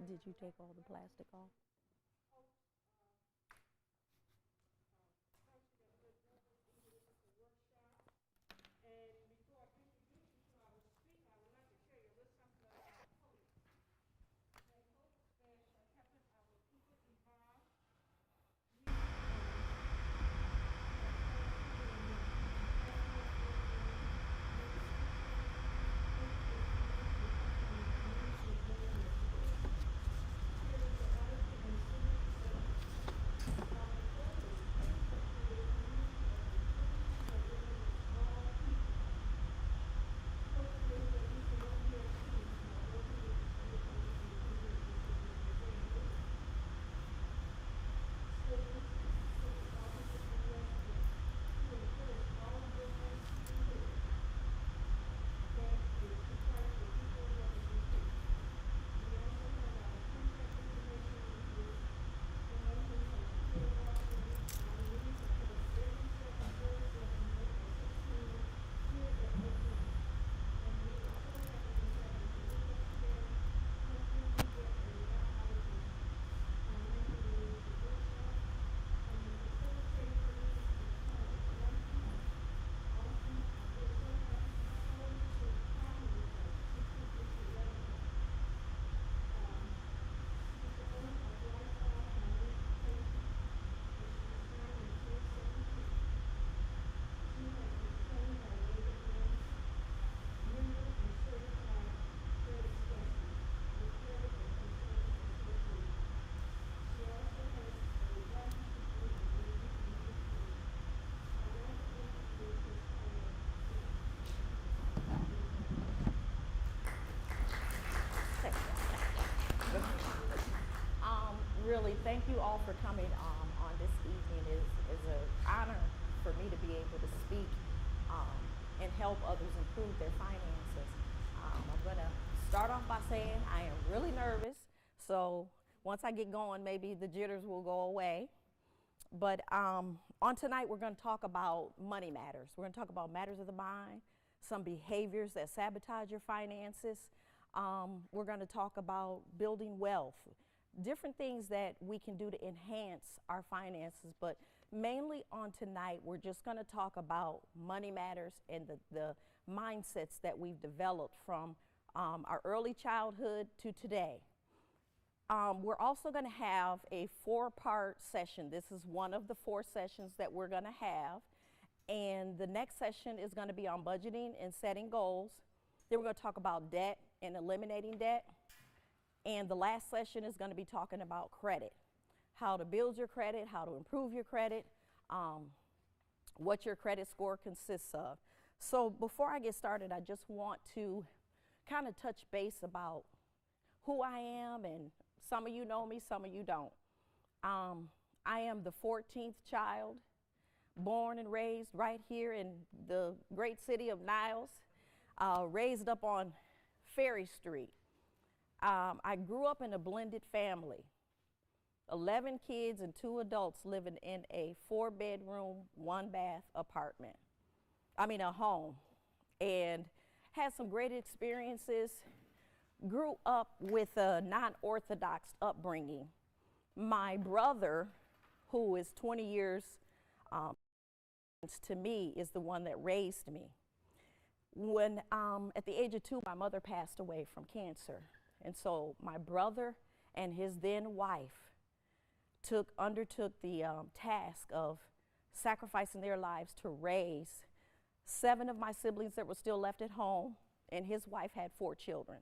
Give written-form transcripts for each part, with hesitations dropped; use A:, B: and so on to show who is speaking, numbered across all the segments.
A: Did you take all the plastic off? Really, thank you all for coming on this evening. It is an honor for me to be able to speak and help others improve their finances. I'm going to start off by saying I am really nervous, so once I get going, maybe the jitters will go away. But on tonight, we're going to talk about money matters. We're going to talk about matters of the mind, some behaviors that sabotage your finances. We're going to talk about building wealth, different things that we can do to enhance our finances. But mainly on tonight, we're just going to talk about money matters and the mindsets that we've developed from our early childhood to today. We're also going to have a 4-part session. This is one of the 4 sessions that we're going to have. And the next session is going to be on budgeting and setting goals. Then we're going to talk about debt and eliminating debt. And the last session is going to be talking about credit, how to build your credit, how to improve your credit, what your credit score consists of. So before I get started, I just want to kind of touch base about who I am, and some of you know me, some of you don't. I am the 14th child, born and raised right here in the great city of Niles, raised up on Ferry Street. I grew up in a blended family, 11 kids and 2 adults living in a 4-bedroom, 1-bath apartment. A home, and had some great experiences. Grew up with a non-orthodox upbringing. My brother, who is 20 years to me, is the one that raised me. When at the age of 2, my mother passed away from cancer. And so my brother and his then wife undertook the task of sacrificing their lives to raise 7 of my siblings that were still left at home, and his wife had 4 children.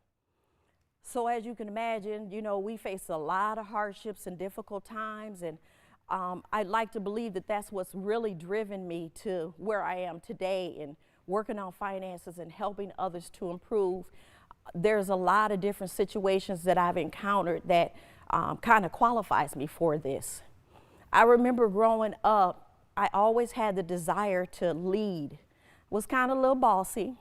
A: So as you can imagine, we face a lot of hardships and difficult times, and I'd like to believe that that's what's really driven me to where I am today in working on finances and helping others to improve. There's a lot of different situations that I've encountered that kind of qualifies me for this. I remember growing up, I always had the desire to lead. Was kind of a little bossy.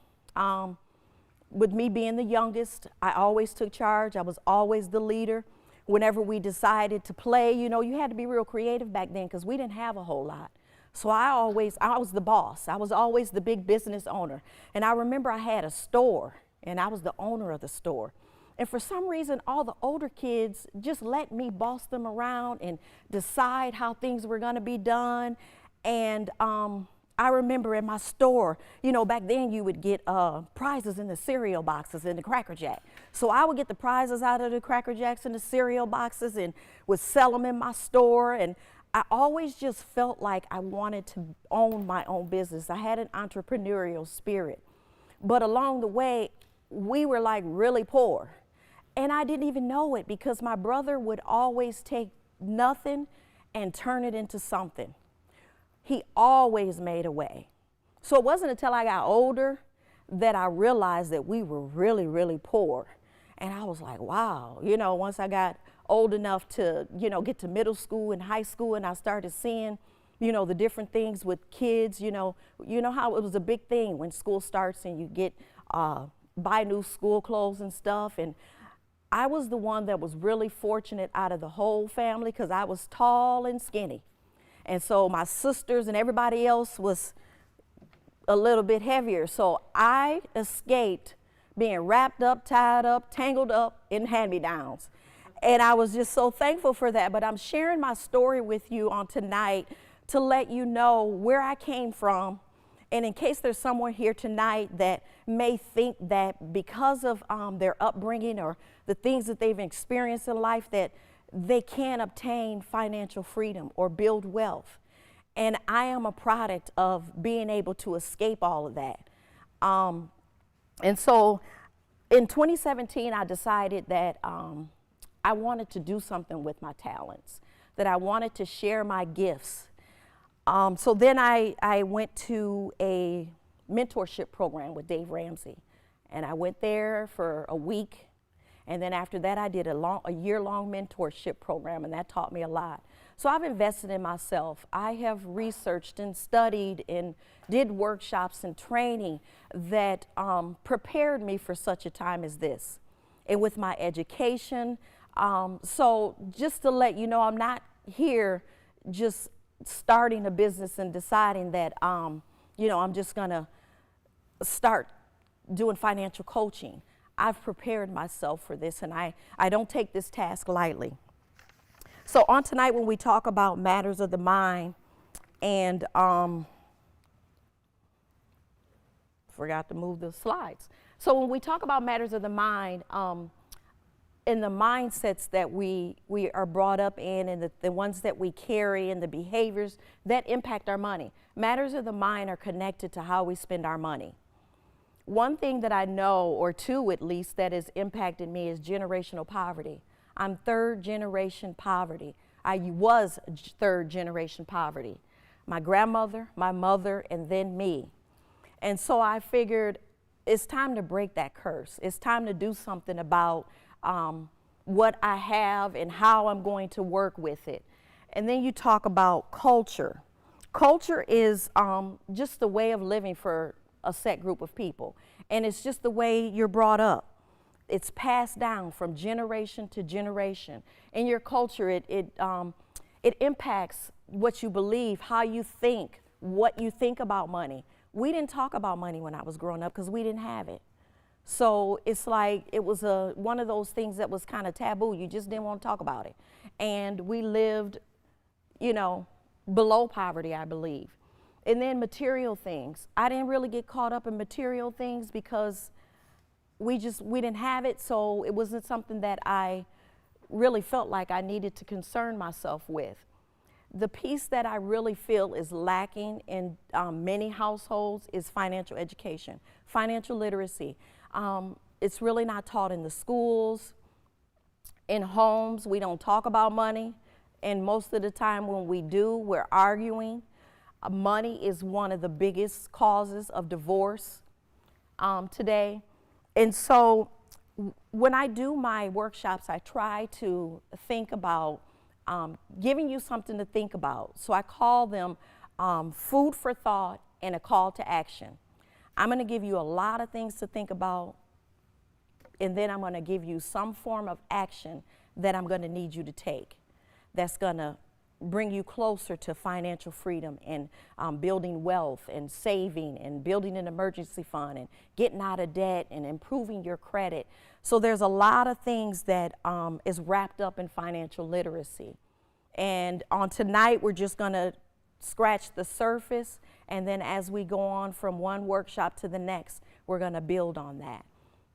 A: With me being the youngest, I always took charge. I was always the leader. Whenever we decided to play, you had to be real creative back then because we didn't have a whole lot. So I was the boss. I was always the big business owner. And I remember I had a store, and I was the owner of the store. And for some reason, all the older kids just let me boss them around and decide how things were going to be done. And I remember in my store, you know, back then you would get prizes in the cereal boxes in the Cracker Jack. So I would get the prizes out of the Cracker Jacks and the cereal boxes and would sell them in my store. And I always just felt like I wanted to own my own business. I had an entrepreneurial spirit. But along the way, we were like really poor. And I didn't even know it because my brother would always take nothing and turn it into something. He always made a way. So it wasn't until I got older that I realized that we were really, really poor. And I was like, wow, you know, once I got old enough to, you know, get to middle school and high school, and I started seeing, you know, the different things with kids, you know how it was a big thing when school starts and you get buy new school clothes and stuff. And I was the one that was really fortunate out of the whole family because I was tall and skinny. And so my sisters and everybody else was a little bit heavier. So I escaped being wrapped up, tied up, tangled up in hand-me-downs. And I was just so thankful for that. But I'm sharing my story with you on tonight to let you know where I came from. And in case there's someone here tonight that may think that because of their upbringing or the things that they've experienced in life that they can't obtain financial freedom or build wealth. And I am a product of being able to escape all of that. And so in 2017, I decided that I wanted to do something with my talents, that I wanted to share my gifts. So then I went to a mentorship program with Dave Ramsey. And I went there for a week. And then after that, I did a year-long mentorship program, and that taught me a lot. So I've invested in myself. I have researched and studied and did workshops and training that prepared me for such a time as this. And with my education, so just to let you know, I'm not here just starting a business and deciding that, you know, I'm just gonna start doing financial coaching. I've prepared myself for this, and I don't take this task lightly. So on tonight, when we talk about matters of the mind, and forgot to move the slides. So when we talk about matters of the mind, and the mindsets that we are brought up in, and the ones that we carry, and the behaviors that impact our money, matters of the mind are connected to how we spend our money. One thing that I know, or two at least, that has impacted me is generational poverty. I'm third generation poverty. I was third generation poverty. My grandmother, my mother, and then me. And so I figured it's time to break that curse. It's time to do something about what I have and how I'm going to work with it. And then you talk about culture. Culture is just the way of living for a set group of people. And it's just the way you're brought up. It's passed down from generation to generation. In your culture, it impacts what you believe, how you think, what you think about money. We didn't talk about money when I was growing up because we didn't have it. So it's like it was one of those things that was kind of taboo. You just didn't want to talk about it. And we lived, you know, below poverty, I believe. And then material things. I didn't really get caught up in material things because we didn't have it, so it wasn't something that I really felt like I needed to concern myself with. The piece that I really feel is lacking in many households is financial education, financial literacy. It's really not taught in the schools. In homes, we don't talk about money, and most of the time when we do, we're arguing. Money is one of the biggest causes of divorce today. And so when I do my workshops, I try to think about giving you something to think about. So I call them food for thought and a call to action. I'm going to give you a lot of things to think about, and then I'm going to give you some form of action that I'm going to need you to take that's going to bring you closer to financial freedom and building wealth and saving and building an emergency fund and getting out of debt and improving your credit. So there's a lot of things that is wrapped up in financial literacy. And on tonight, we're just going to scratch the surface, and then as we go on from one workshop to the next, we're going to build on that.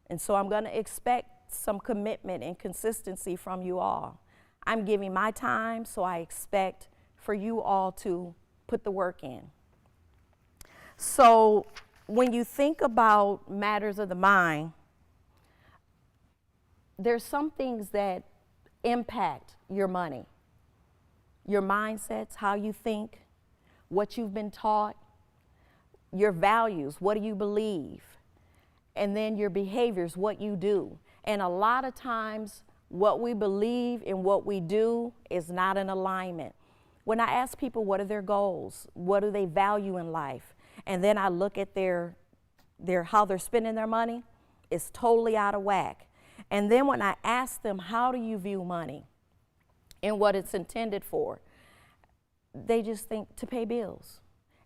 A: And so I'm going to expect some commitment and consistency from you all. I'm giving my time, so I expect for you all to put the work in. So when you think about matters of the mind, there's some things that impact your money. Your mindsets, how you think, what you've been taught, your values, what do you believe, and then your behaviors, what you do. And a lot of times, what we believe and what we do is not in alignment. When I ask people what are their goals, what do they value in life, and then I look at their how they're spending their money, it's totally out of whack. And then when I ask them, how do you view money and what it's intended for, they just think to pay bills.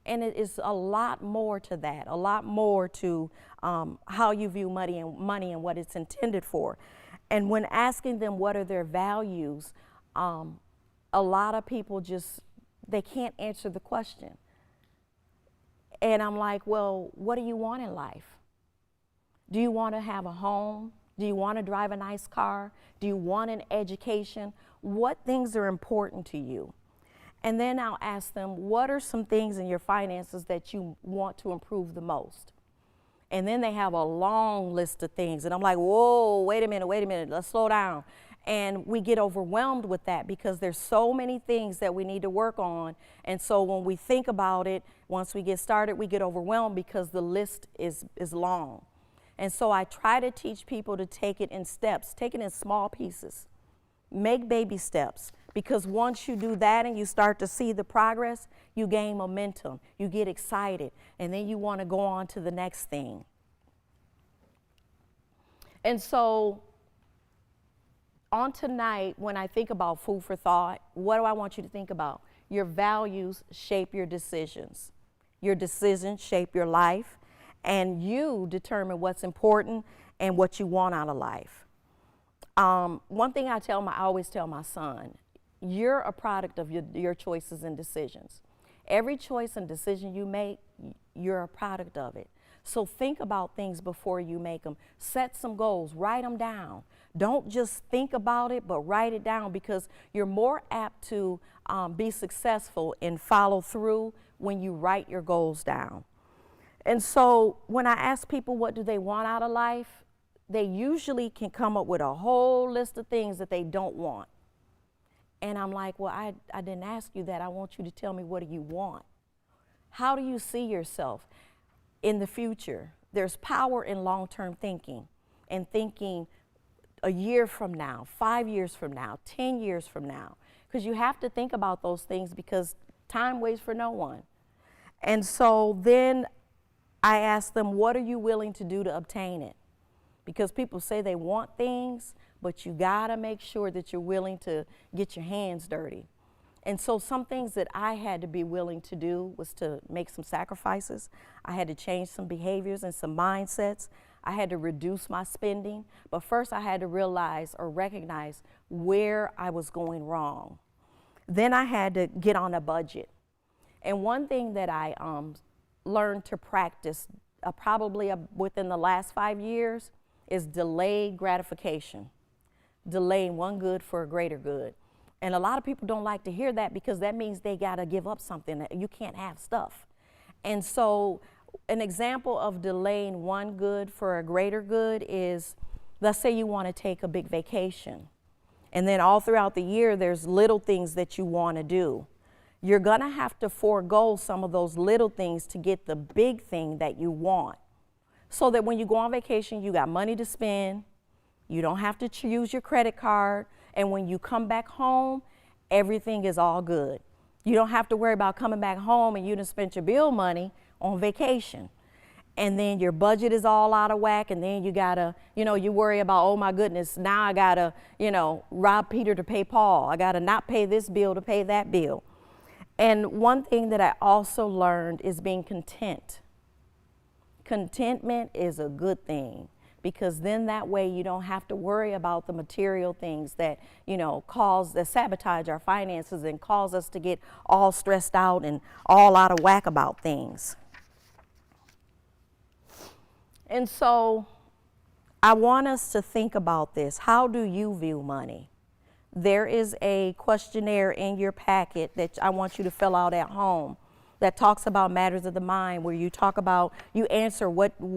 A: And it is a lot more to that, a lot more to how you view money and what it's intended for. And when asking them what are their values, a lot of people they can't answer the question. And I'm like, well, what do you want in life? Do you want to have a home? Do you want to drive a nice car? Do you want an education? What things are important to you? And then I'll ask them, what are some things in your finances that you want to improve the most? And then they have a long list of things. And I'm like, whoa, wait a minute, let's slow down. And we get overwhelmed with that because there's so many things that we need to work on. And so when we think about it, once we get started, we get overwhelmed because the list is long. And so I try to teach people to take it in steps, take it in small pieces. Make baby steps, because once you do that and you start to see the progress, you gain momentum, you get excited, and then you want to go on to the next thing. And so on tonight, when I think about food for thought, what do I want you to think about? Your values shape your decisions. Your decisions shape your life, and you determine what's important and what you want out of life. One thing I always tell my son, you're a product of your choices and decisions. Every choice and decision you make, you're a product of it. So think about things before you make them. Set some goals, write them down. Don't just think about it, but write it down, because you're more apt to be successful and follow through when you write your goals down. And so when I ask people what do they want out of life, they usually can come up with a whole list of things that they don't want. And I'm like, well, I didn't ask you that. I want you to tell me, what do you want? How do you see yourself in the future? There's power in long-term thinking, and thinking a year from now, 5 years from now, 10 years from now, because you have to think about those things, because time waits for no one. And so then I ask them, what are you willing to do to obtain it? Because people say they want things, but you gotta make sure that you're willing to get your hands dirty. And so some things that I had to be willing to do was to make some sacrifices. I had to change some behaviors and some mindsets. I had to reduce my spending. But first I had to realize or recognize where I was going wrong. Then I had to get on a budget. And one thing that I learned to practice probably within the last 5 years is delayed gratification. Delaying one good for a greater good. And a lot of people don't like to hear that, because that means they gotta give up something. You can't have stuff. And so an example of delaying one good for a greater good is, let's say you wanna take a big vacation. And then all throughout the year, there's little things that you wanna do. You're gonna have to forego some of those little things to get the big thing that you want. So that when you go on vacation, you got money to spend, you don't have to use your credit card, and when you come back home, everything is all good. You don't have to worry about coming back home and you done spent your bill money on vacation. and then your budget is all out of whack, and then you gotta, you worry about, oh my goodness, now I gotta, rob Peter to pay Paul. I gotta not pay this bill to pay that bill. And one thing that I also learned is being content. Contentment is a good thing, because then that way you don't have to worry about the material things that, that sabotage our finances and cause us to get all stressed out and all out of whack about things. And so I want us to think about this. How do you view money? There is a questionnaire in your packet that I want you to fill out at home that talks about matters of the mind, where you talk about, you answer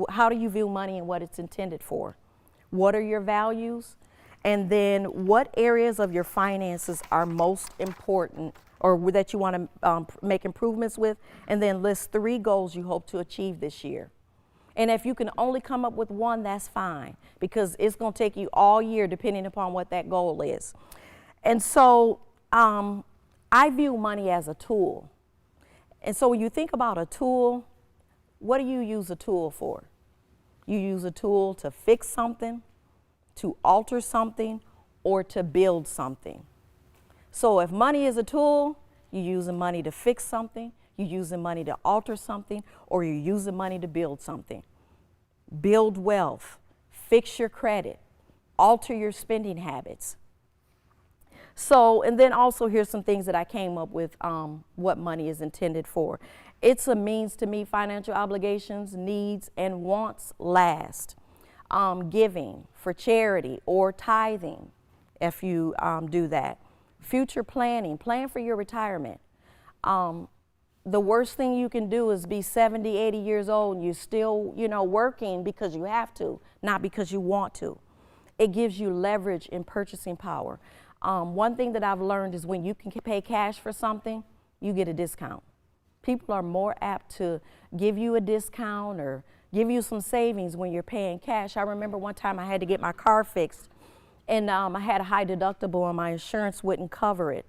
A: how do you view money and what it's intended for? What are your values? And then what areas of your finances are most important or that you want to make improvements with? And then list 3 goals you hope to achieve this year. And if you can only come up with 1, that's fine, because it's going to take you all year depending upon what that goal is. And so I view money as a tool. And so when you think about a tool, what do you use a tool for? You use a tool to fix something, to alter something, or to build something. So if money is a tool, you're using money to fix something, you're using money to alter something, or you're using money to build something. Build wealth, fix your credit, alter your spending habits. So, and then also here's some things that I came up with, what money is intended for. It's a means to meet financial obligations, needs, and wants last. Giving for charity or tithing, if you do that. Future planning, plan for your retirement. The worst thing you can do is be 70, 80 years old and you're still, working because you have to, not because you want to. It gives you leverage in purchasing power. One thing that I've learned is when you can pay cash for something, you get a discount. People are more apt to give you a discount or give you some savings when you're paying cash. I remember one time I had to get my car fixed, and I had a high deductible and my insurance wouldn't cover it,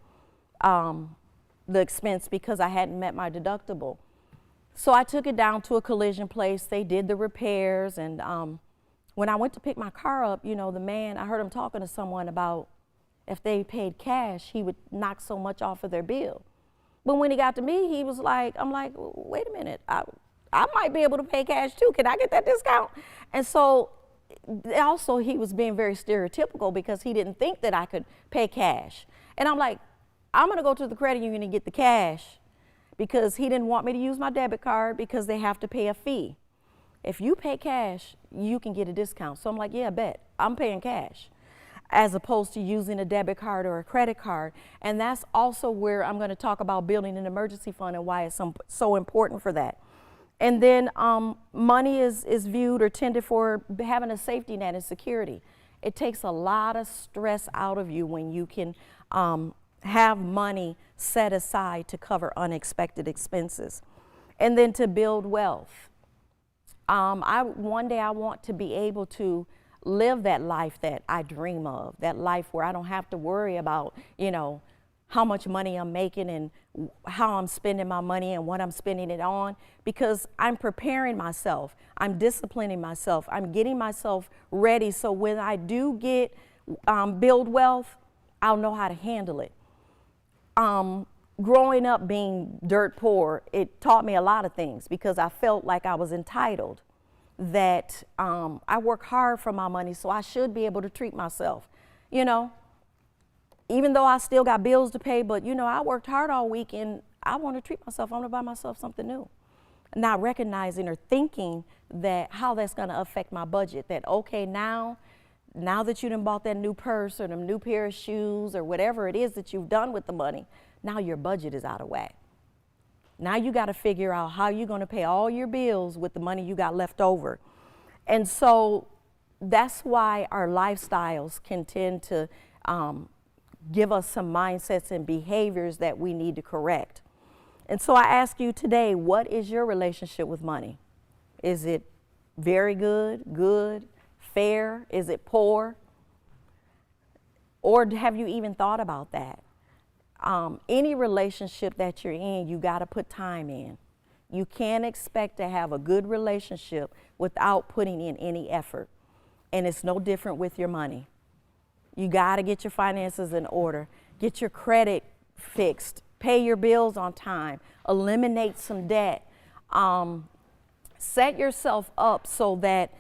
A: the expense, because I hadn't met my deductible. So I took it down to a collision place. They did the repairs, and when I went to pick my car up, the man, I heard him talking to someone about if they paid cash, he would knock so much off of their bill. But when he got to me, he was like, I'm like, wait a minute, I might be able to pay cash too. Can I get that discount? And so also he was being very stereotypical because he didn't think that I could pay cash. And I'm like, I'm gonna go to the credit union and get the cash, because he didn't want me to use my debit card because they have to pay a fee. If you pay cash, you can get a discount. So I'm like, yeah, bet, I'm paying cash, as opposed to using a debit card or a credit card. And that's also where I'm going to talk about building an emergency fund and why it's so important for that. And then money is viewed or tended for having a safety net and security. It takes a lot of stress out of you when you can have money set aside to cover unexpected expenses. And then to build wealth. One day I want to be able to live that life that I dream of, that life where I don't have to worry about, how much money I'm making and how I'm spending my money and what I'm spending it on, because I'm preparing myself, I'm disciplining myself, I'm getting myself ready so when I do build wealth, I'll know how to handle it. Growing up being dirt poor, it taught me a lot of things because I felt like I was entitled, that I work hard for my money, so I should be able to treat myself, even though I still got bills to pay, but I worked hard all week and I want to treat myself. I want to buy myself something new. Not recognizing or thinking that how that's going to affect my budget, that okay, now that you done bought that new purse or them new pair of shoes or whatever it is that you've done with the money, now your budget is out of whack. Now you got to figure out how you're going to pay all your bills with the money you got left over. And so that's why our lifestyles can tend to give us some mindsets and behaviors that we need to correct. And so I ask you today, what is your relationship with money? Is it very good, fair? Is it poor? Or have you even thought about that? Any relationship that you're in, you got to put time in. You can't expect to have a good relationship without putting in any effort. And it's no different with your money. You got to get your finances in order, get your credit fixed, pay your bills on time, eliminate some debt, set yourself up so that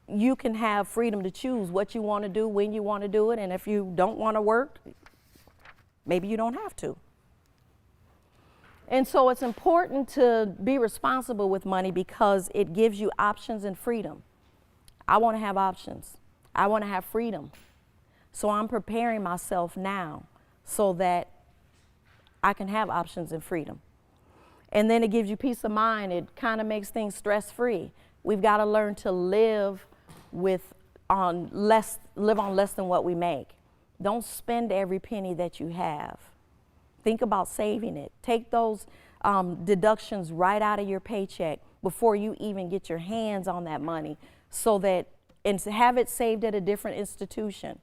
A: you can have freedom to choose what you want to do, when you want to do it, and if you don't want to work, maybe you don't have to. And so it's important to be responsible with money because it gives you options and freedom. I want to have options. I want to have freedom. So I'm preparing myself now so that I can have options and freedom. And then it gives you peace of mind. It kind of makes things stress-free. We've got to learn to live on less than what we make. Don't spend every penny that you have. Think about saving it. Take those deductions right out of your paycheck before you even get your hands on that money, so that, and have it saved at a different institution.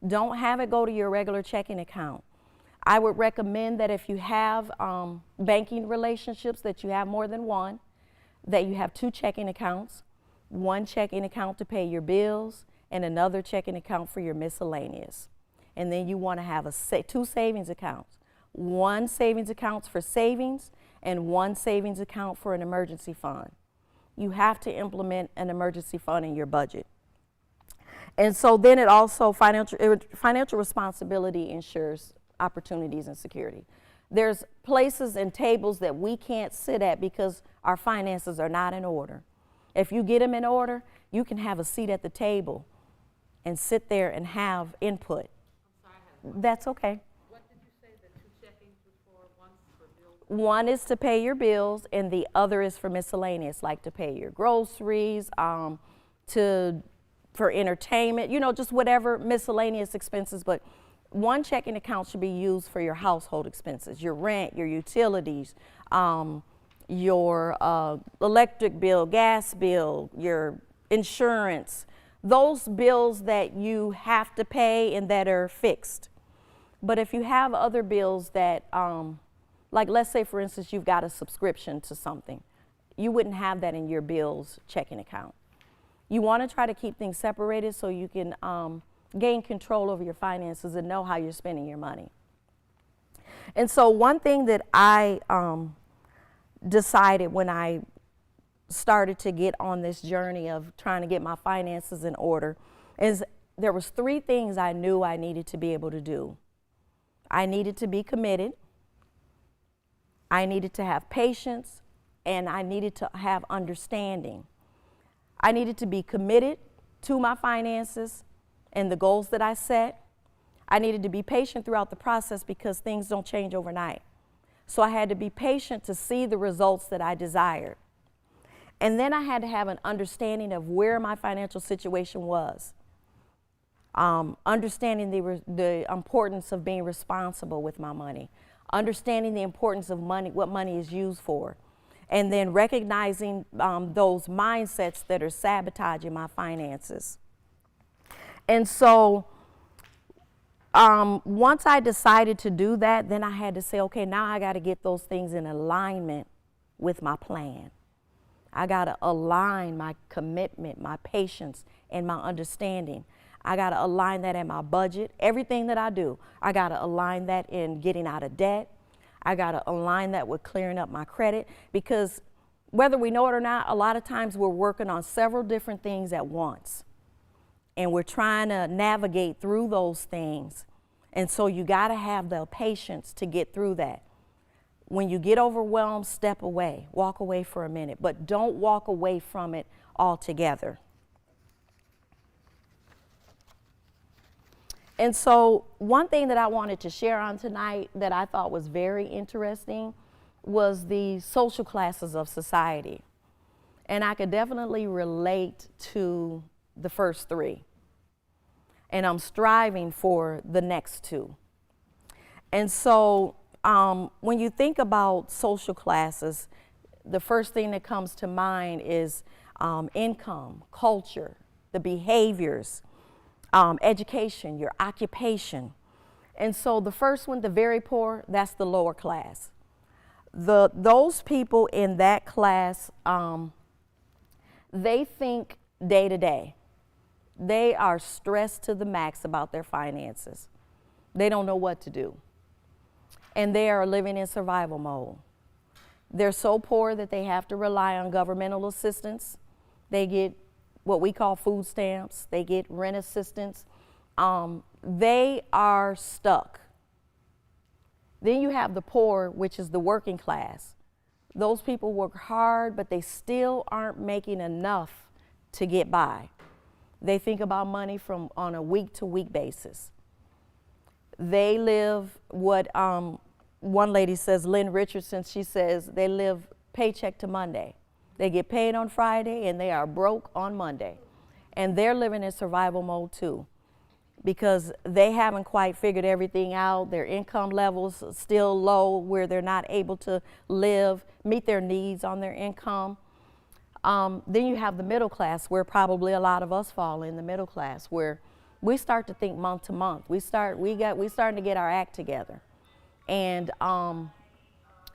A: Don't have it go to your regular checking account. I would recommend that if you have banking relationships, that you have more than one, that you have 2 checking accounts, one checking account to pay your bills and another checking account for your miscellaneous. And then you want to have 2 savings accounts. One savings account for savings and one savings account for an emergency fund. You have to implement an emergency fund in your budget. And so then it also, financial responsibility ensures opportunities and security. There's places and tables that we can't sit at because our finances are not in order. If you get them in order, you can have a seat at the table and sit there and have input.
B: I'm sorry,
A: That's okay.
B: what did you say the 2 checkings was for? One's for bills?
A: One is to pay your bills and the other is for miscellaneous, like to pay your groceries, for entertainment, just whatever miscellaneous expenses. But one checking account should be used for your household expenses, your rent, your utilities, your electric bill, gas bill, your insurance, those bills that you have to pay and that are fixed. But if you have other bills that, like let's say for instance you've got a subscription to something, you wouldn't have that in your bills checking account. You want to try to keep things separated so you can gain control over your finances and know how you're spending your money. And so one thing that I decided when I started to get on this journey of trying to get my finances in order is there was 3 things I knew I needed to be able to do. I needed to be committed, I needed to have patience, and I needed to have understanding. I needed to be committed to my finances and the goals that I set. I needed to be patient throughout the process because things don't change overnight. So I had to be patient to see the results that I desired. And then I had to have an understanding of where my financial situation was. Understanding the importance of being responsible with my money. Understanding the importance of money, what money is used for. And then recognizing those mindsets that are sabotaging my finances. And so once I decided to do that, then I had to say, okay, now I got to get those things in alignment with my plan. I got to align my commitment, my patience, and my understanding. I got to align that in my budget. Everything that I do, I got to align that in getting out of debt. I got to align that with clearing up my credit, because whether we know it or not, a lot of times we're working on several different things at once. And we're trying to navigate through those things. And so you got to have the patience to get through that. When you get overwhelmed, step away, walk away for a minute, but don't walk away from it altogether. And so one thing that I wanted to share on tonight that I thought was very interesting was the social classes of society. And I could definitely relate to the first 3. And I'm striving for the next 2. And so when you think about social classes, the first thing that comes to mind is income, culture, the behaviors, education, your occupation. And so the first one, the very poor, that's the lower class. Those people in that class, they think day to day. They are stressed to the max about their finances. They don't know what to do. And they are living in survival mode. They're so poor that they have to rely on governmental assistance. They get what we call food stamps. They get rent assistance. They are stuck. Then you have the poor, which is the working class. Those people work hard, but they still aren't making enough to get by. They think about money on a week-to-week basis. They live what one lady says, Lynn Richardson, she says they live paycheck to Monday. They get paid on Friday and they are broke on Monday. And they're living in survival mode too, because they haven't quite figured everything out. Their income levels are still low where they're not able to meet their needs on their income. Then you have the middle class, where probably a lot of us fall in the middle class, where we start to think month to month. We starting to get our act together. And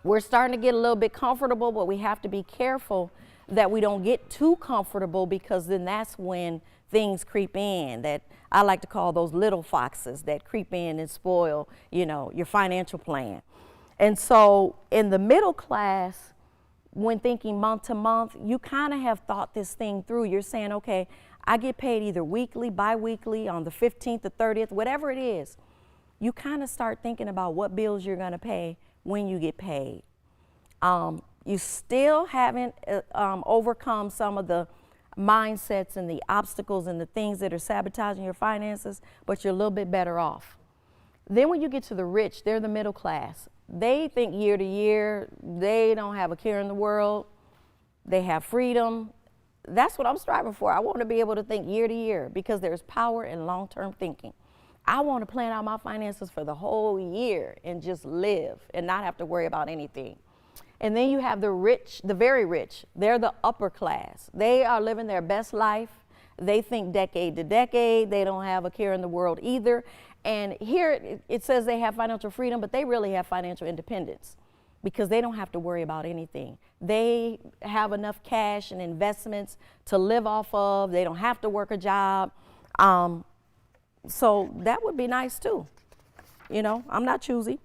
A: we're starting to get a little bit comfortable, but we have to be careful that we don't get too comfortable, because then that's when things creep in, that I like to call those little foxes that creep in and spoil, your financial plan. And so in the middle class, when thinking month to month, you kind of have thought this thing through. You're saying, okay, I get paid either weekly, bi-weekly, on the 15th, the 30th, whatever it is. You kind of start thinking about what bills you're going to pay when you get paid. You still haven't overcome some of the mindsets and the obstacles and the things that are sabotaging your finances, but you're a little bit better off. Then when you get to the rich, they're the middle class. They think year to year. They don't have a care in the world. They have freedom. That's what I'm striving for. I want to be able to think year to year, because there's power in long-term thinking. I want to plan out my finances for the whole year and just live and not have to worry about anything. And then you have the rich, the very rich. They're the upper class. They are living their best life. They think decade to decade. They don't have a care in the world either. And here it says they have financial freedom, but they really have financial independence, because they don't have to worry about anything. They have enough cash and investments to live off of. They don't have to work a job. So that would be nice too. I'm not choosy.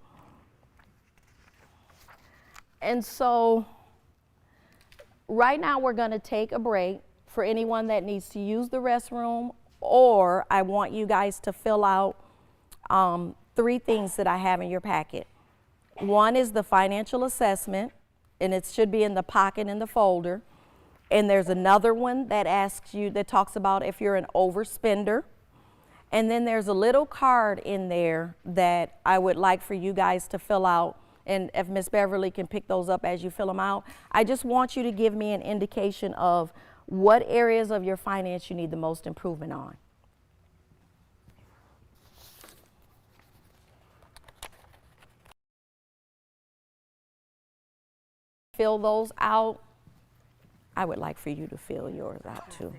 A: And so right now we're going to take a break for anyone that needs to use the restroom, or I want you guys to fill out 3 things that I have in your packet. One is the financial assessment, and it should be in the pocket in the folder. And there's another one that talks about if you're an overspender. And then there's a little card in there that I would like for you guys to fill out. And if Miss Beverly can pick those up as you fill them out, I just want you to give me an indication of what areas of your finance you need the most improvement on. Fill those out. I would like for you to fill yours out too.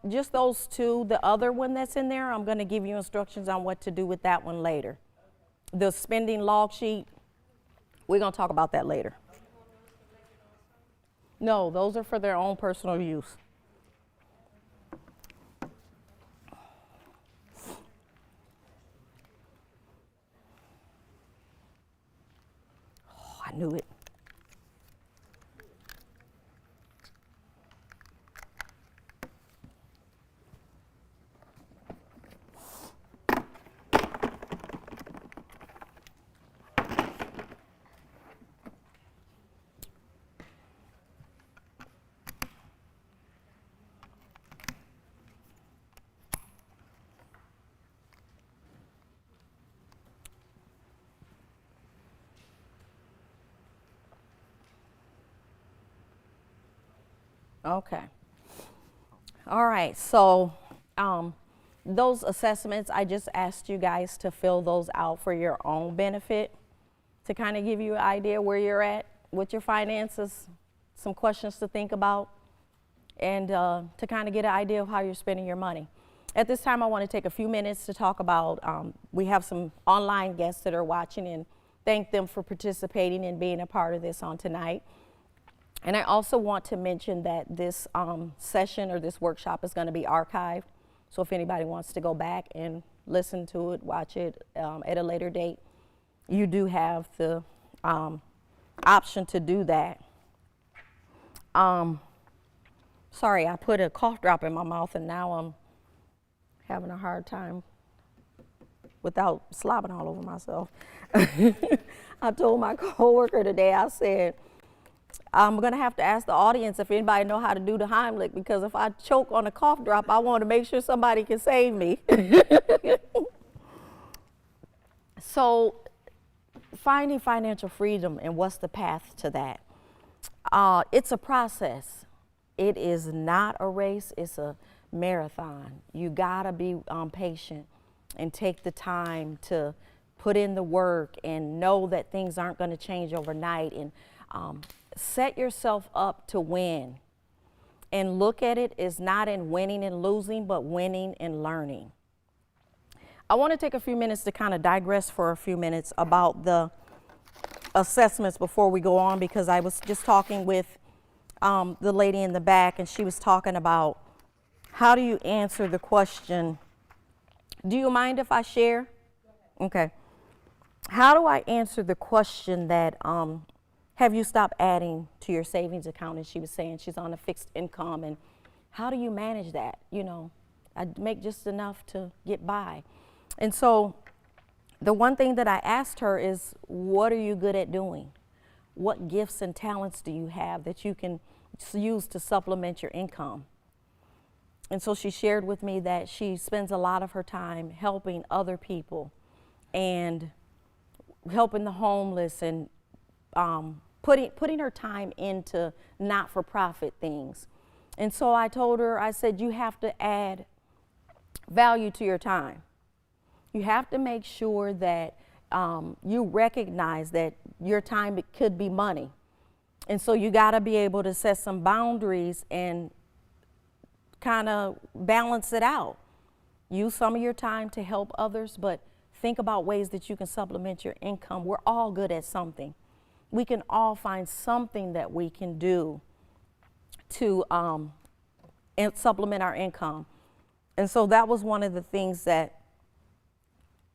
A: Just those two. The other one that's in there, I'm going to give you instructions on what to do with that one later. The spending log sheet, we're going to talk about that later. No, those are for their own personal use. Oh, I knew it. Okay. All right. So those assessments, I just asked you guys to fill those out for your own benefit to kind of give you an idea where you're at with your finances, some questions to think about, and to kind of get an idea of how you're spending your money. At this time, I want to take a few minutes to talk about, we have some online guests that are watching, and thank them for participating and being a part of this on tonight. And I also want to mention that this session or this workshop is going to be archived. So if anybody wants to go back and listen to it, watch it at a later date, you do have the option to do that. Sorry, I put a cough drop in my mouth and now I'm having a hard time without slobbing all over myself. I told my coworker today, I said, I'm going to have to ask the audience if anybody know how to do the Heimlich, because if I choke on a cough drop, I want to make sure somebody can save me. So finding financial freedom and what's the path to that? It's a process. It is not a race, it's a marathon. You got to be patient and take the time to put in the work and know that things aren't going to change overnight, and set yourself up to win, and look at it as not in winning and losing, but winning and learning. I want to take a few minutes to kind of digress for a few minutes about the assessments before we go on, because I was just talking with the lady in the back, and she was talking about how do you answer the question. Do you mind if I share? Okay. How do I answer the question that have you stopped adding to your savings account? And she was saying she's on a fixed income, and how do you manage that? You know, I make just enough to get by. And so the one thing that I asked her is, what are you good at doing? What gifts and talents do you have that you can use to supplement your income? And so she shared with me that she spends a lot of her time helping other people and helping the homeless, and putting her time into not-for-profit things. And so I told her, I said, you have to add value to your time. You have to make sure that you recognize that your time, it could be money. And so you got to be able to set some boundaries and kind of balance it out. Use some of your time to help others, but think about ways that you can supplement your income. We're all good at something. We can all find something that we can do to supplement our income. And so that was one of the things that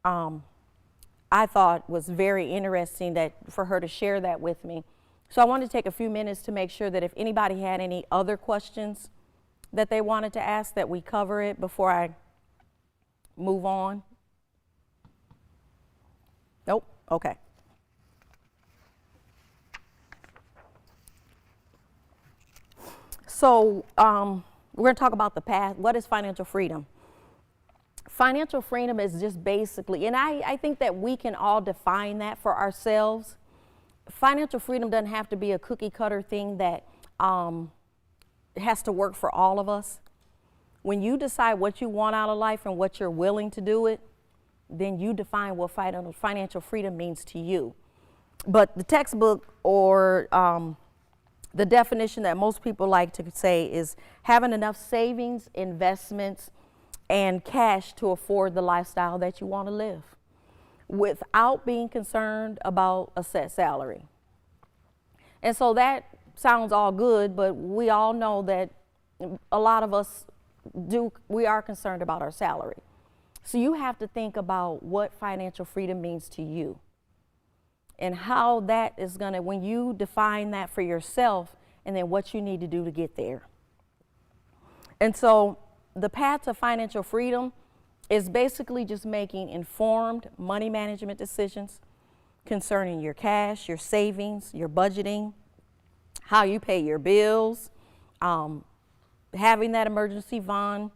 A: I thought was very interesting, that for her to share that with me. So I wanted to take a few minutes to make sure that if anybody had any other questions that they wanted to ask, that we cover it before I move on. Nope? Okay. So we're going to talk about the path. What is financial freedom? Financial freedom is just basically, and I think that we can all define that for ourselves. Financial freedom doesn't have to be a cookie cutter thing that has to work for all of us. When you decide what you want out of life and what you're willing to do it, then you define what financial freedom means to you. But the textbook or The definition that most people like to say is having enough savings, investments, and cash to afford the lifestyle that you want to live without being concerned about a set salary. And so that sounds all good, but we all know that a lot of us we are concerned about our salary. So you have to think about what financial freedom means to you and how that is going to, when you define that for yourself, and then what you need to do to get there. And so the path to financial freedom is basically just making informed money management decisions concerning your cash, your savings, your budgeting, how you pay your bills, having that emergency fund,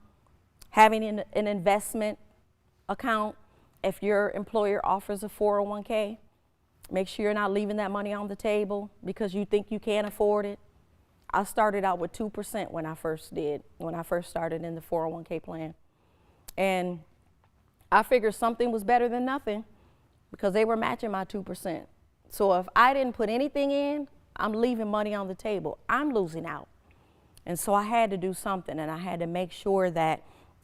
A: having an investment account. If your employer offers a 401k, make sure you're not leaving that money on the table because you think you can't afford it. I started out with 2% when I first started in the 401k plan. And I figured something was better than nothing because they were matching my 2%. So if I didn't put anything in, I'm leaving money on the table. I'm losing out. And so I had to do something, and I had to make sure that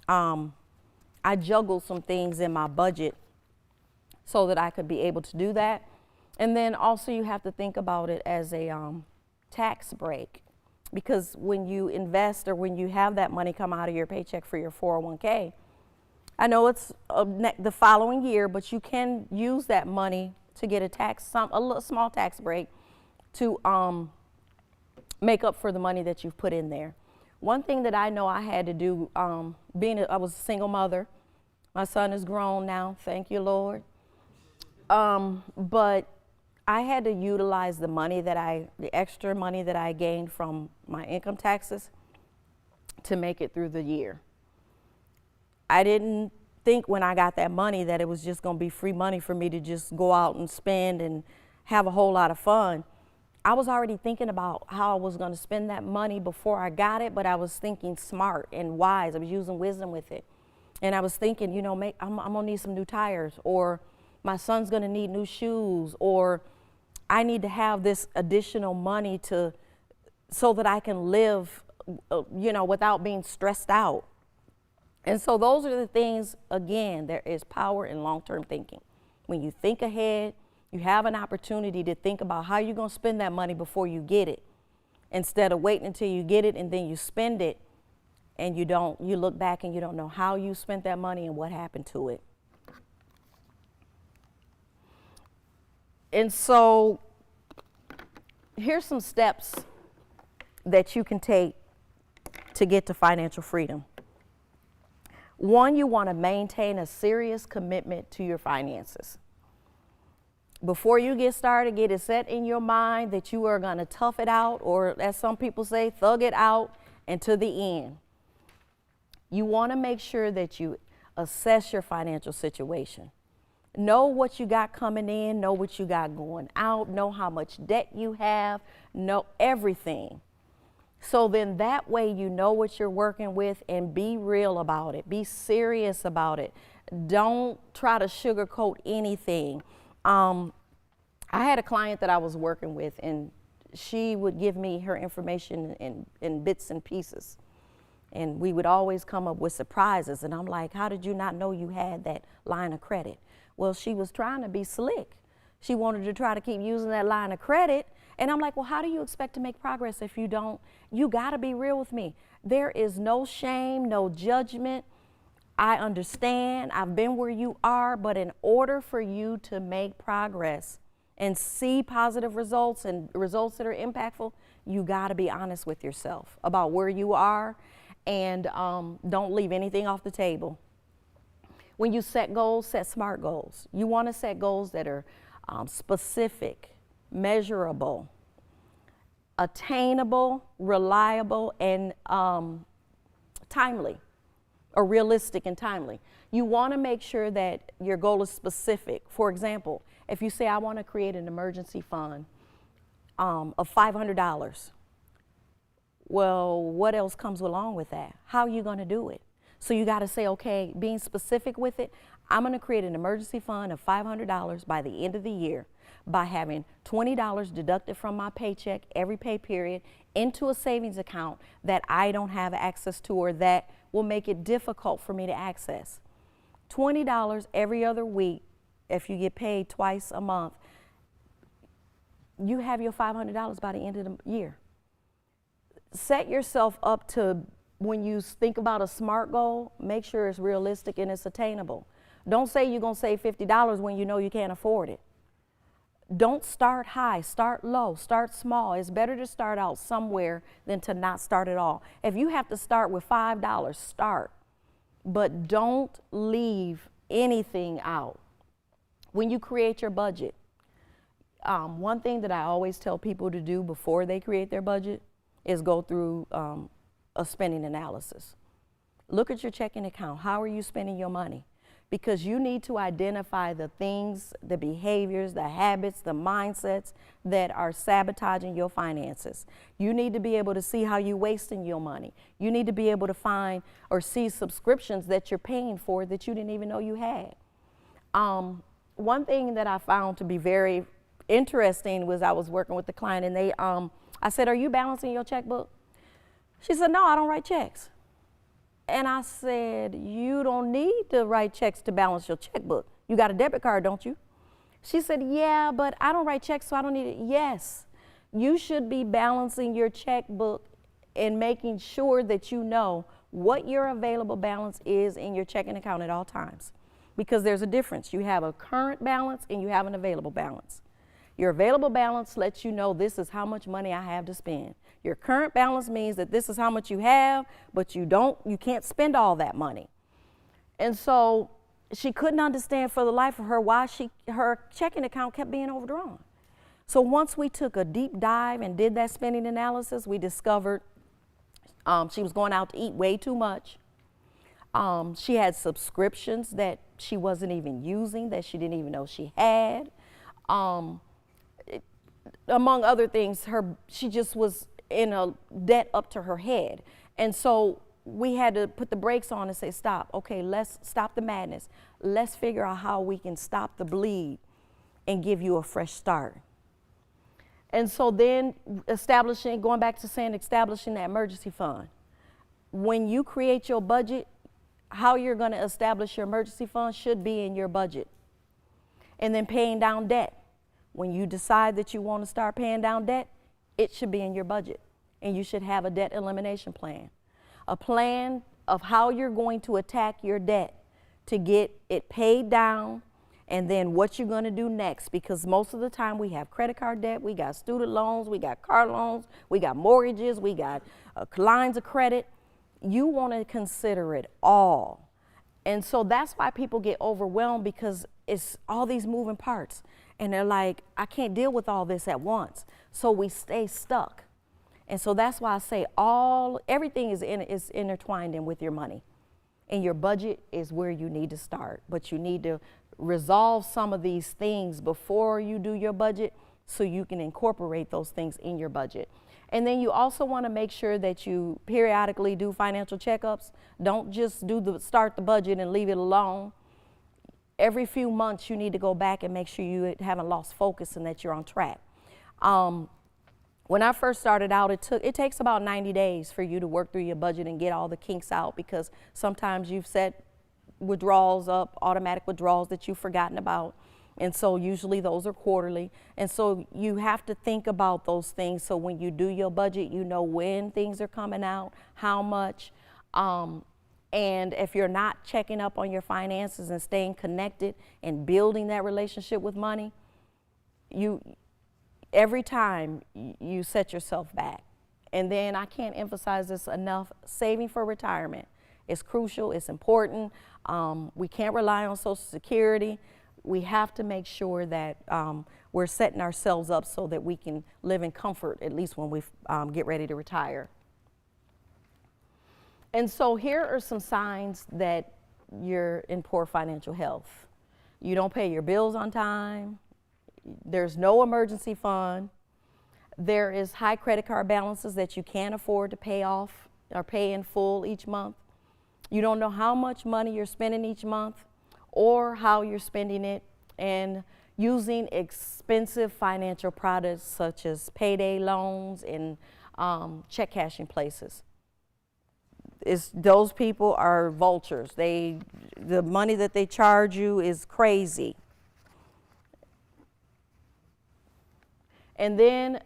A: I juggled some things in my budget so that I could be able to do that. And then also you have to think about it as a tax break, because when you invest or when you have that money come out of your paycheck for your 401k, I know it's the following year, but you can use that money to get a small tax break to make up for the money that you've put in there. One thing that I know I had to do, I was a single mother. My son is grown now, thank you, Lord. But I had to utilize the extra money that I gained from my income taxes to make it through the year. I didn't think when I got that money that it was just going to be free money for me to just go out and spend and have a whole lot of fun. I was already thinking about how I was going to spend that money before I got it, but I was thinking smart and wise. I was using wisdom with it. And I was thinking, you know, I'm going to need some new tires, or my son's going to need new shoes, or I need to have this additional money so that I can live, without being stressed out. And so those are the things, again, there is power in long-term thinking. When you think ahead, you have an opportunity to think about how you're going to spend that money before you get it, instead of waiting until you get it and then you spend it and you look back and you don't know how you spent that money and what happened to it. And so here's some steps that you can take to get to financial freedom. One, you want to maintain a serious commitment to your finances. Before you get started, get it set in your mind that you are going to tough it out, or as some people say, thug it out until the end. You want to make sure that you assess your financial situation. Know what you got coming in, know what you got going out, know how much debt you have, know everything. So then that way you know what you're working with, and be real about it. Be serious about it. Don't try to sugarcoat anything. I had a client that I was working with, and she would give me her information in bits and pieces. And we would always come up with surprises. And I'm like, how did you not know you had that line of credit? Well, she was trying to be slick. She wanted to try to keep using that line of credit. And I'm like, well, how do you expect to make progress if you don't? You got to be real with me. There is no shame, no judgment. I understand. I've been where you are. But in order for you to make progress and see positive results and results that are impactful, you got to be honest with yourself about where you are, and don't leave anything off the table. When you set goals, set SMART goals. You want to set goals that are specific, measurable, attainable, reliable, and timely, or realistic and timely. You want to make sure that your goal is specific. For example, if you say, I want to create an emergency fund of $500, well, what else comes along with that? How are you going to do it?
C: So you got to say, okay, being specific with it, I'm going to create an emergency fund of $500 by the end of the year by having $20 deducted from my paycheck every pay period into a savings account that I don't have access to or that will make it difficult for me to access. $20 every other week, if you get paid twice a month, you have your $500 by the end of the year. Set yourself up to, when you think about a SMART goal, make sure it's realistic and it's attainable. Don't say you're going to save $50 when you know you can't afford it. Don't start high, start low, start small. It's better to start out somewhere than to not start at all. If you have to start with $5, start. But don't leave anything out. When you create your budget, one thing that I always tell people to do before they create their budget is go through a spending analysis. Look at your checking account. How are you spending your money? Because you need to identify the things, the behaviors, the habits, the mindsets that are sabotaging your finances. You need to be able to see how you're wasting your money. You need to be able to find or see subscriptions that you're paying for that you didn't even know you had. One thing that I found to be very interesting was I was working with the client and I said, are you balancing your checkbook? She said, no, I don't write checks. And I said, you don't need to write checks to balance your checkbook. You got a debit card, don't you? She said, yeah, but I don't write checks, so I don't need it. Yes, you should be balancing your checkbook and making sure that you know what your available balance is in your checking account at all times. Because there's a difference. You have a current balance and you have an available balance. Your available balance lets you know this is how much money I have to spend. Your current balance means that this is how much you have, but you can't spend all that money. And so she couldn't understand for the life of her why her checking account kept being overdrawn. So once we took a deep dive and did that spending analysis, we discovered she was going out to eat way too much. She had subscriptions that she wasn't even using, that she didn't even know she had. Among other things, she just was in a debt up to her head. And so we had to put the brakes on and say, stop. Okay, let's stop the madness. Let's figure out how we can stop the bleed and give you a fresh start. And so then going back to saying establishing that emergency fund. When you create your budget, how you're going to establish your emergency fund should be in your budget. And then paying down debt. When you decide that you want to start paying down debt, it should be in your budget. And you should have a debt elimination plan. A plan of how you're going to attack your debt to get it paid down, and then what you're going to do next. Because most of the time we have credit card debt, we got student loans, we got car loans, we got mortgages, we got lines of credit. You want to consider it all. And so that's why people get overwhelmed, because it's all these moving parts. And they're like, I can't deal with all this at once. So we stay stuck. And so that's why I say everything is intertwined in with your money. And your budget is where you need to start. But you need to resolve some of these things before you do your budget so you can incorporate those things in your budget. And then you also want to make sure that you periodically do financial checkups. Don't just start the budget and leave it alone. Every few months you need to go back and make sure you haven't lost focus and that you're on track. When I first started out, it takes about 90 days for you to work through your budget and get all the kinks out, because sometimes you've set withdrawals up, automatic withdrawals that you've forgotten about. And so usually those are quarterly. And so you have to think about those things. So when you do your budget, you know when things are coming out, how much. And if you're not checking up on your finances and staying connected and building that relationship with money, every time you set yourself back. And then I can't emphasize this enough, saving for retirement is crucial, it's important. We can't rely on Social Security. We have to make sure that we're setting ourselves up so that we can live in comfort, at least when we get ready to retire. And so here are some signs that you're in poor financial health. You don't pay your bills on time. There's no emergency fund. There is high credit card balances that you can't afford to pay off or pay in full each month. You don't know how much money you're spending each month or how you're spending it, and using expensive financial products such as payday loans and check cashing places. Those people are vultures. The money that they charge you is crazy. And then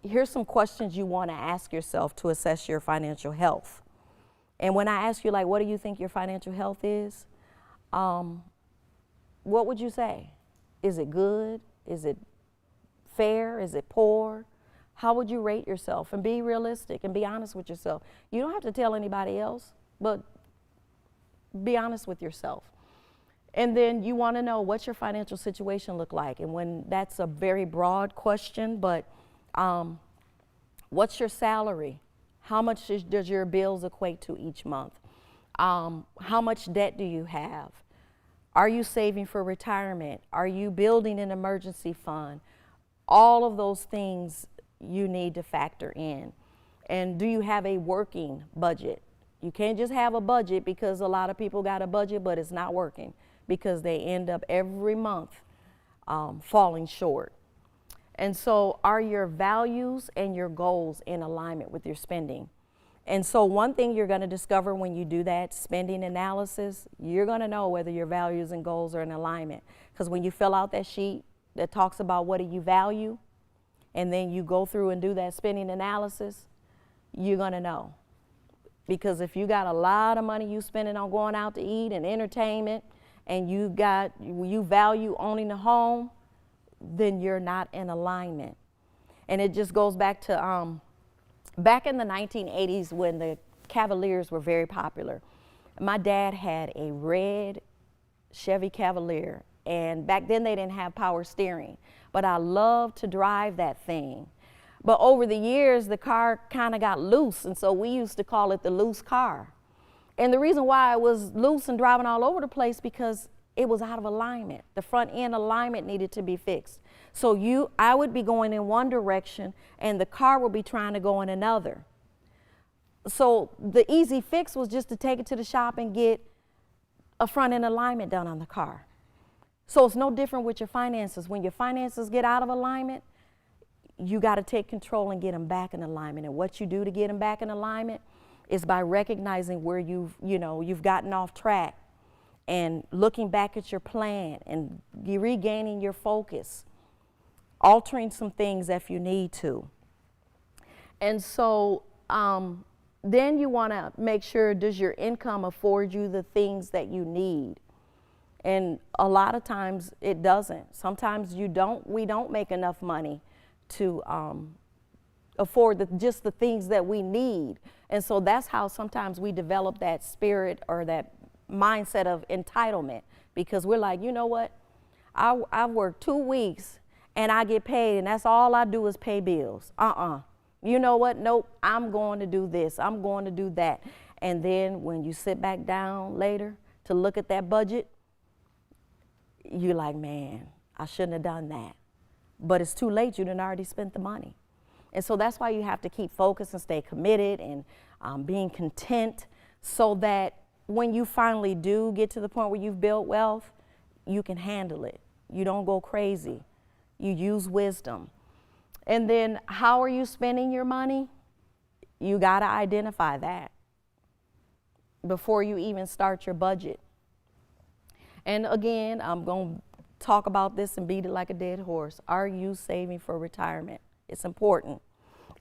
C: here's some questions you want to ask yourself to assess your financial health. And when I ask you, like, what do you think your financial health is? What would you say? Is it good? Is it fair? Is it poor? How would you rate yourself? And be realistic and be honest with yourself. You don't have to tell anybody else, but be honest with yourself. And then you want to know, what's your financial situation look like? And when that's a very broad question, but what's your salary? How much does your bills equate to each month? How much debt do you have? Are you saving for retirement? Are you building an emergency fund? All of those things you need to factor in. And do you have a working budget? You can't just have a budget, because a lot of people got a budget, but it's not working because they end up every month falling short. And so are your values and your goals in alignment with your spending? And so one thing you're going to discover when you do that spending analysis, you're going to know whether your values and goals are in alignment. Because when you fill out that sheet that talks about what do you value, and then you go through and do that spending analysis, you're going to know. Because if you got a lot of money you spending on going out to eat and entertainment, and you value owning a home, then you're not in alignment. And it just goes back to back in the 1980s when the Cavaliers were very popular. My dad had a red Chevy Cavalier, and back then they didn't have power steering, but I loved to drive that thing. But over the years, the car kind of got loose, and so we used to call it the loose car. And the reason why it was loose and driving all over the place, because it was out of alignment. The front end alignment needed to be fixed. So I would be going in one direction and the car would be trying to go in another. So the easy fix was just to take it to the shop and get a front end alignment done on the car. So it's no different with your finances. When your finances get out of alignment, you got to take control and get them back in alignment. And what you do to get them back in alignment is by recognizing where you've gotten off track, and looking back at your plan and regaining your focus, altering some things if you need to. And so then you want to make sure, does your income afford you the things that you need? And a lot of times it doesn't. Sometimes we don't make enough money to afford just the things that we need. And so that's how sometimes we develop that spirit or that mindset of entitlement, because we're like, you know what, I've worked 2 weeks and I get paid, and that's all I do is pay bills. You know what, nope, I'm going to do this, I'm going to do that. And then when you sit back down later to look at that budget, you're like, man, I shouldn't have done that. But it's too late, you done already spent the money. And so that's why you have to keep focused and stay committed and being content, so that when you finally do get to the point where you've built wealth, you can handle it. You don't go crazy. You use wisdom. And then how are you spending your money? You got to identify that before you even start your budget. And again, I'm going to talk about this and beat it like a dead horse. Are you saving for retirement? It's important.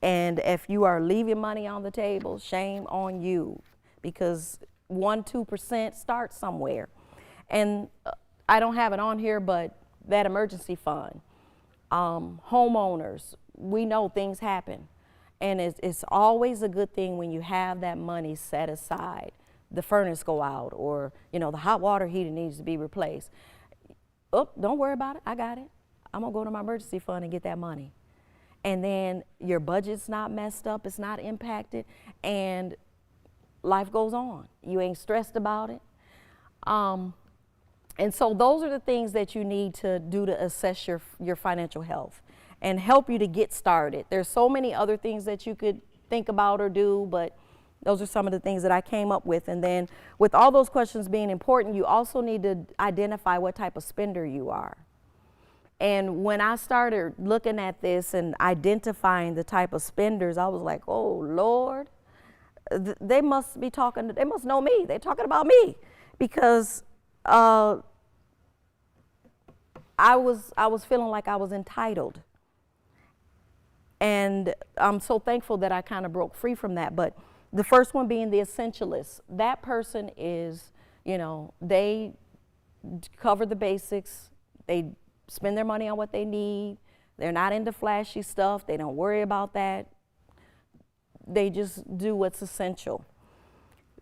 C: And if you are leaving money on the table, shame on you, because 1-2% start somewhere. And I don't have it on here, but that emergency fund, homeowners, we know things happen. And it's always a good thing when you have that money set aside. The furnace go out, or the hot water heater needs to be replaced. Oh, don't worry about it, I got it. I'm gonna go to my emergency fund and get that money. And then your budget's not messed up, it's not impacted, and life goes on. You ain't stressed about it. And so those are the things that you need to do to assess your financial health and help you to get started. There's so many other things that you could think about or do, but Those are some of the things that I came up with. And then with all those questions being important, you also need to identify what type of spender you are. And when I started looking at this and identifying the type of spenders, I was like, oh, Lord, they must be talking, they must know me. They're talking about me. Because I was feeling like I was entitled. And I'm so thankful that I kind of broke free from that. But the first one being the essentialist. That person is, they cover the basics. They spend their money on what they need. They're not into flashy stuff. They don't worry about that. They just do what's essential.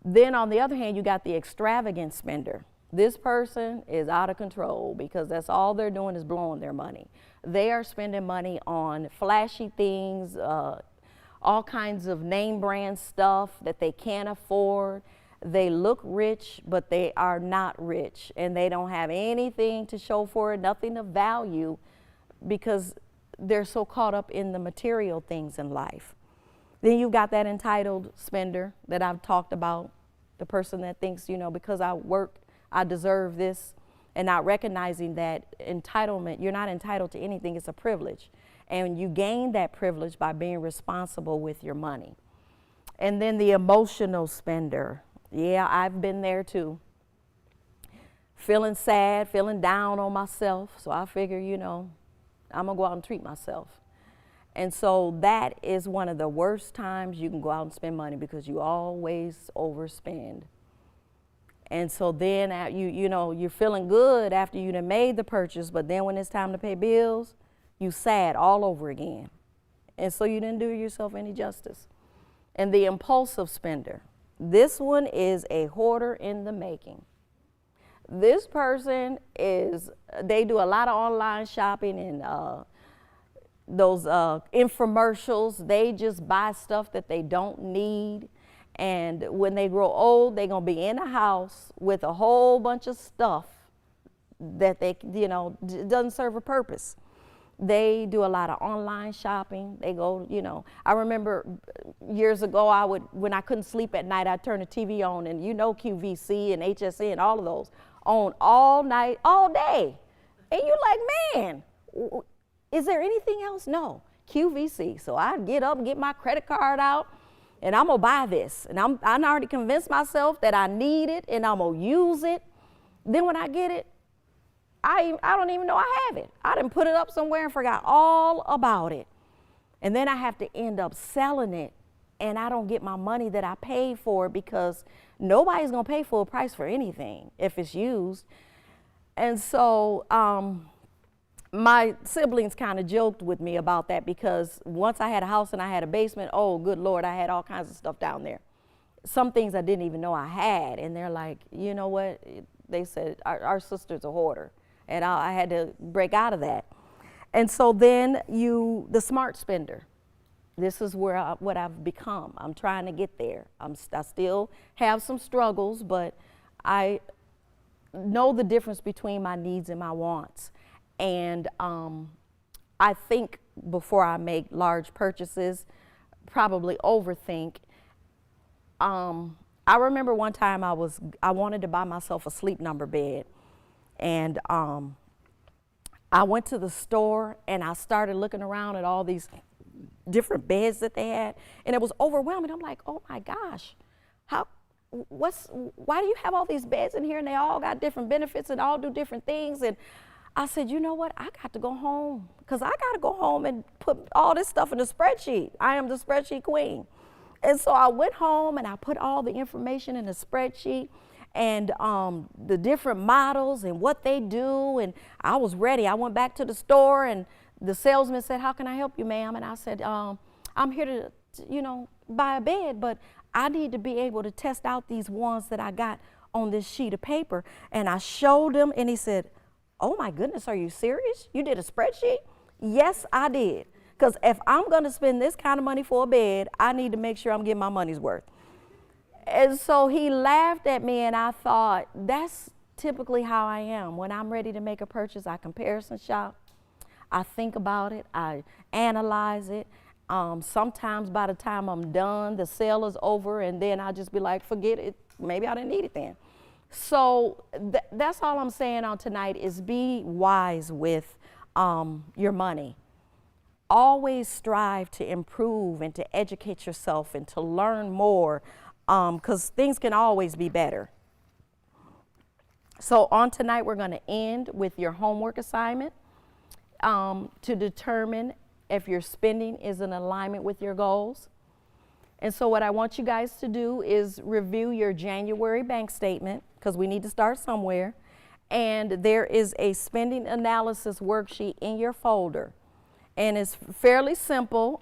C: Then on the other hand, you got the extravagant spender. This person is out of control because that's all they're doing is blowing their money. They are spending money on flashy things, all kinds of name brand stuff that they can't afford. They look rich, but they are not rich, and they don't have anything to show for it, nothing of value, because they're so caught up in the material things in life. Then you've got that entitled spender that I've talked about, the person that thinks, because I work, I deserve this, and not recognizing that entitlement, you're not entitled to anything, it's a privilege. And you gain that privilege by being responsible with your money. And then the emotional spender. Yeah, I've been there too. Feeling sad, feeling down on myself. So I figure, I'm going to go out and treat myself. And so that is one of the worst times you can go out and spend money because you always overspend. And so then you're feeling good after you done made the purchase, but then when it's time to pay bills, you sad all over again. And so you didn't do yourself any justice. And the impulsive spender. This one is a hoarder in the making. This person they do a lot of online shopping and those infomercials. They just buy stuff that they don't need. And when they grow old, they're going to be in a house with a whole bunch of stuff that doesn't serve a purpose. They do a lot of online shopping. They go, I remember years ago, when I couldn't sleep at night, I'd turn the TV on, and QVC and HSN and all of those on all night, all day. And you're like, man, is there anything else? No, QVC. So I'd get up and get my credit card out, and I'm gonna buy this. And I'm already convinced myself that I need it, and I'm gonna use it. Then when I get it, I don't even know I have it. I done put it up somewhere and forgot all about it. And then I have to end up selling it, and I don't get my money that I paid for it because nobody's gonna pay full price for anything if it's used. And so my siblings kind of joked with me about that because once I had a house and I had a basement, oh, good Lord, I had all kinds of stuff down there. Some things I didn't even know I had, and they're like, you know what? They said, our sister's a hoarder. And I had to break out of that. And so then the smart spender. This is what I've become. I'm trying to get there. I still have some struggles, but I know the difference between my needs and my wants. And I think before I make large purchases, probably overthink. I remember one time I wanted to buy myself a sleep number bed. And I went to the store and I started looking around at all these different beds that they had, and it was overwhelming. I'm like, oh my gosh, why do you have all these beds in here and they all got different benefits and all do different things? And I said, you know what, I got to go home because I got to go home and put all this stuff in a spreadsheet. I am the spreadsheet queen. And so I went home and I put all the information in a spreadsheet, and the different models and what they do, and I was ready. I went back to the store, and the salesman said, how can I help you, ma'am? And I said, I'm here to buy a bed, but I need to be able to test out these ones that I got on this sheet of paper. And I showed him, and he said, oh my goodness, are you serious? You did a spreadsheet? Yes, I did. Because if I'm going to spend this kind of money for a bed, I need to make sure I'm getting my money's worth. And so he laughed at me, and I thought, that's typically how I am. When I'm ready to make a purchase, I comparison shop, I think about it, I analyze it, Sometimes by the time I'm done, the sale is over, and then I'll just be like, forget it. Maybe I didn't need it then. So that's all I'm saying on tonight is be wise with your money. Always strive to improve and to educate yourself and to learn more, because things can always be better. So on tonight, we're going to end with your homework assignment to determine if your spending is in alignment with your goals. And so what I want you guys to do is review your January bank statement, because we need to start somewhere. And there is a spending analysis worksheet in your folder. And it's fairly simple.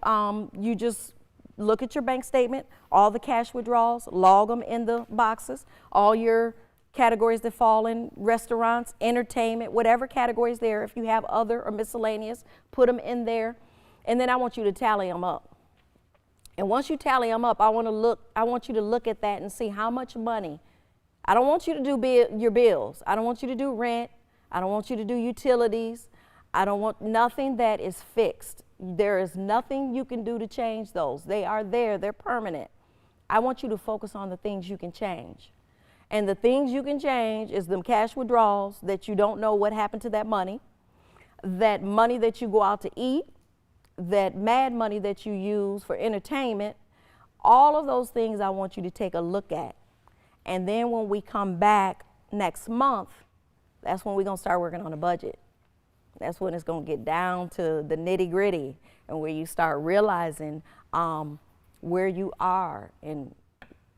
C: You just look at your bank statement, all the cash withdrawals, log them in the boxes, all your categories that fall in restaurants, entertainment, whatever categories there. If you have other or miscellaneous, put them in there. And then I want you to tally them up. And once you tally them up, I want you to look at that and see how much money. I don't want you to do your bills. I don't want you to do rent. I don't want you to do utilities. I don't want nothing that is fixed. There is nothing you can do to change those. They are there. They're permanent. I want you to focus on the things you can change. And the things you can change is them cash withdrawals that you don't know what happened to that money that you go out to eat, that mad money that you use for entertainment. All of those things I want you to take a look at. And then when we come back next month, that's when we're going to start working on a budget. That's when it's going to get down to the nitty gritty and where you start realizing where you are and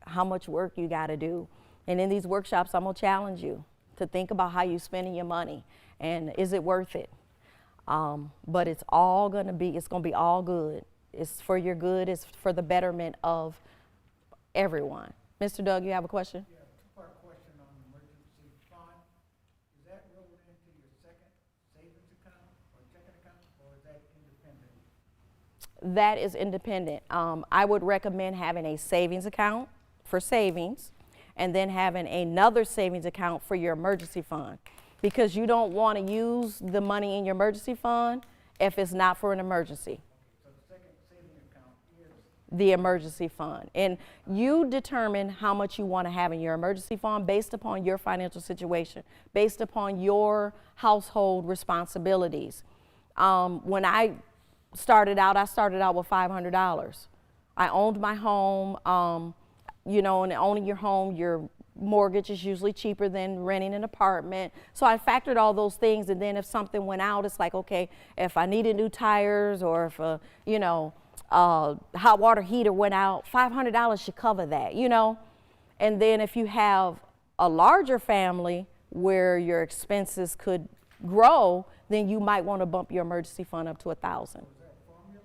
C: how much work you got to do. And in these workshops, I'm going to challenge you to think about how you're spending your money and is it worth it? But it's going to be all good. It's for your good. It's for the betterment of everyone. Mr. Doug, you have a question?
D: Yeah, two-part question on the emergency fund. Is that rolled into your second savings account or checking account, or is that independent?
C: That is independent. I would recommend having a savings account for savings and then having another savings account for your emergency fund, because you don't want to use the money in your emergency fund if it's not for an emergency.
D: So the second savings account is
C: The emergency fund. And you determine how much you want to have in your emergency fund based upon your financial situation, based upon your household responsibilities. When I started out with $500. I owned my home, and owning your home, your mortgage is usually cheaper than renting an apartment. So I factored all those things, and then if something went out, it's like, okay, if I needed new tires or if hot water heater went out, $500 should cover that, And then if you have a larger family where your expenses could grow, then you might want to bump your emergency fund up to $1,000.
D: Is there a formula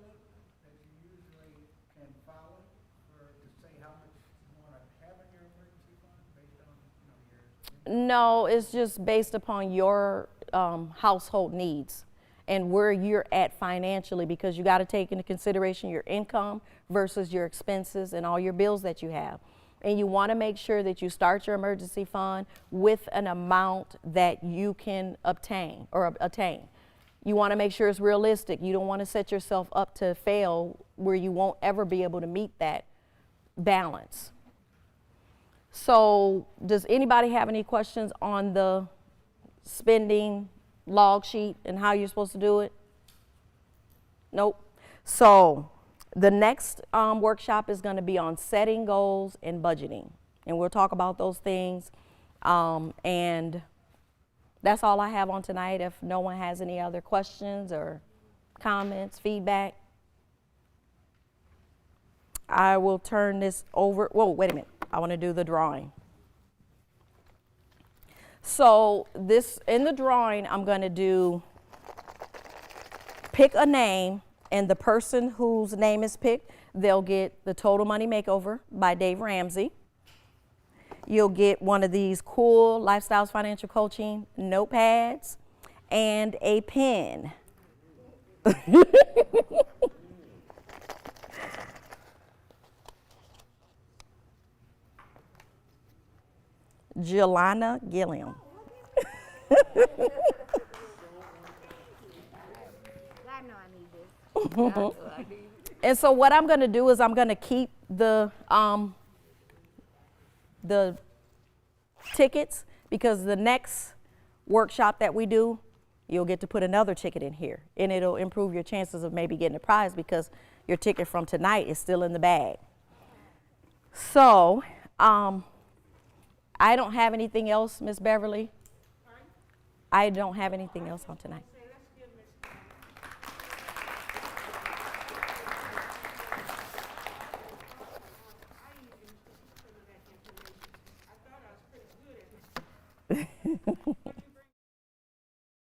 D: that you usually can follow to say how much you want to have in your emergency fund based on your?
C: No, it's just based upon your household needs and where you're at financially, because you got to take into consideration your income versus your expenses and all your bills that you have. And you want to make sure that you start your emergency fund with an amount that you can obtain or attain. You want to make sure it's realistic. You don't want to set yourself up to fail where you won't ever be able to meet that balance. So does anybody have any questions on the spending log sheet and how you're supposed to do it? Nope. So the next workshop is going to be on setting goals and budgeting. And we'll talk about those things. And that's all I have on tonight. If no one has any other questions or comments, feedback, I will turn this over. Whoa, wait a minute. I want to do the drawing. So in the drawing, I'm going to pick a name, and the person whose name is picked, they'll get the Total Money Makeover by Dave Ramsey. You'll get one of these cool Lifestyles Financial Coaching notepads and a pen. Jelana Gilliam.
E: I know I need this. I know I need
C: And so what I'm going to do is I'm going to keep the tickets, because the next workshop that we do, you'll get to put another ticket in here, and it'll improve your chances of maybe getting a prize because your ticket from tonight is still in the bag. So I don't have anything else, Miss Beverly. I don't have anything else on tonight.